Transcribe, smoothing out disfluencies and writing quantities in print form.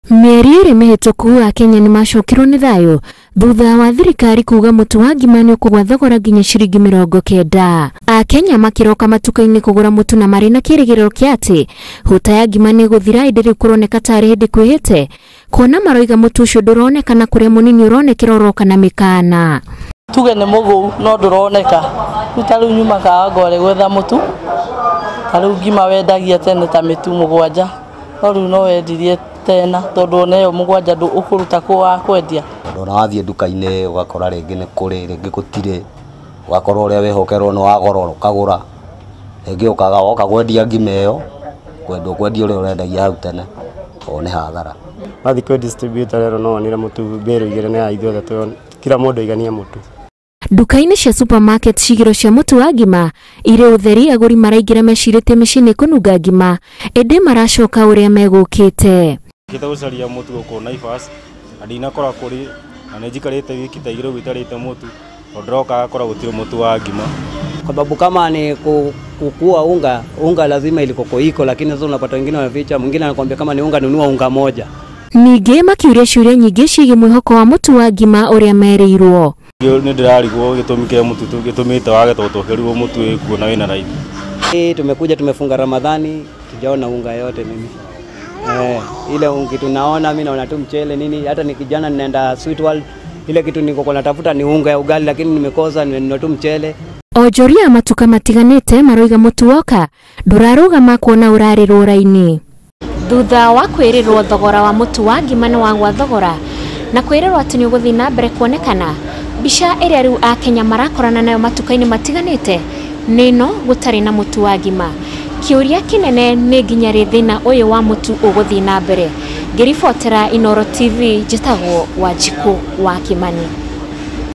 Mĩeri ĩrĩ mĩhĩtũku Akenya nĩmacokirwo nĩ thayũ thutha wa thirikari kuga mũtu wa ngima nĩ ũkũgwa thogora nginya ciringi 90. Akenya makiroka matuka-inĩ kũgũra mũtu na marĩ na kĩrĩgĩrĩro kĩa atĩ huta ya ngima nĩ gũthira ĩndĩ rĩu kũroneka tarĩ hĩndĩ kwĩhĩte kuona maroiga mũtu ũcio ndũronekana kũrĩa mũnini ũronekera ũroka na mĩkana. Tuge nĩ mũgũu no ndũroneka ruta rĩu nyumaga ngore gwetha mũtu tarĩu ngima wendagia tene ta mĩtu 7 no rĩu no wendirie tena tondu oneyo 7 ndũ ũkũruta kwa kwendia. Ndona wathiĩ nduka-inĩ ugakora rĩngĩ nĩ kũrĩ rĩngĩ gũtirĩ ugakora ũrĩa wehokerwo nĩ wagora ũkagũra rĩngĩ ũkaga woka kwendia ngima ĩyo kwendia ũrĩa ũrendagia hau tene o nĩ hathara. Wathi kwe distributor rero no onire mũtu mbĩrũ igĩrĩ nĩ ya ithuothe tondũ kila mũndũ aigania mũtu. Duka-inĩ cia supermarket cigiro cia mũtu wa ngima irĩ ũtheri agũri maraingĩra mecirĩtie mĩciĩ-inĩ kũnunga ngima ĩndĩ maracoka ũrĩa megũkĩte. Gĩtaucaria mũtu gũkũ Naivas ndinakora kũrĩ na nĩnjikarĩte wiki ta 2 gwitarĩte mũtu ndĩroka akora gũtirĩ mũtu wa ngima, kwa sababu kama ni kukua unga lazima ilikoko iko, lakini sasa unapata wengine wanaficha, mwingine anakuambia kama ni unga nunua unga moja. Ningĩ makiuria ciũria nyingĩ ciĩgiĩ mwĩhoko wa mũtu wa ngima ũrĩa merĩirwo. Nĩ ndĩrarigwo gĩtũmi kĩa mũtu gĩtũmĩte wage tũtũkĩrwo mũtu wĩkuo na wĩna raithi. Tumekuja tumefunga Ramadhani tujaona unga yote mimi. Ile kitu naona mimi naona tu mchele nini, hata ni kijana ninaenda Sweet World ile kitu niko kwa natafuta ni unga ya ugali lakini nimekosa, nimenunua tu mchele. Onjoria matuka matiganĩte maroiga mũtu woka ndũrarũgama kuona ũrarĩ rũra-inĩ. Thutha wa kwĩrĩrwo thogora wa mũtu wa ngima nĩ wagwa thogora na kwĩrĩrwo atĩ nĩ ũgũthiĩ na mbere kuonekana, mbica ĩrĩa rĩu Akenya marakorana nayo matuka-inĩ matiganĩte nĩ ĩno gũtarĩ na mũtu wa ngima. Kĩũria kĩnene nĩ nginya rĩ thĩna ũyũ wa mũtu ũgũthiĩ na mbere. Ngĩribotera Inooro TV njĩtagwo Wanjikũ wa Kimani.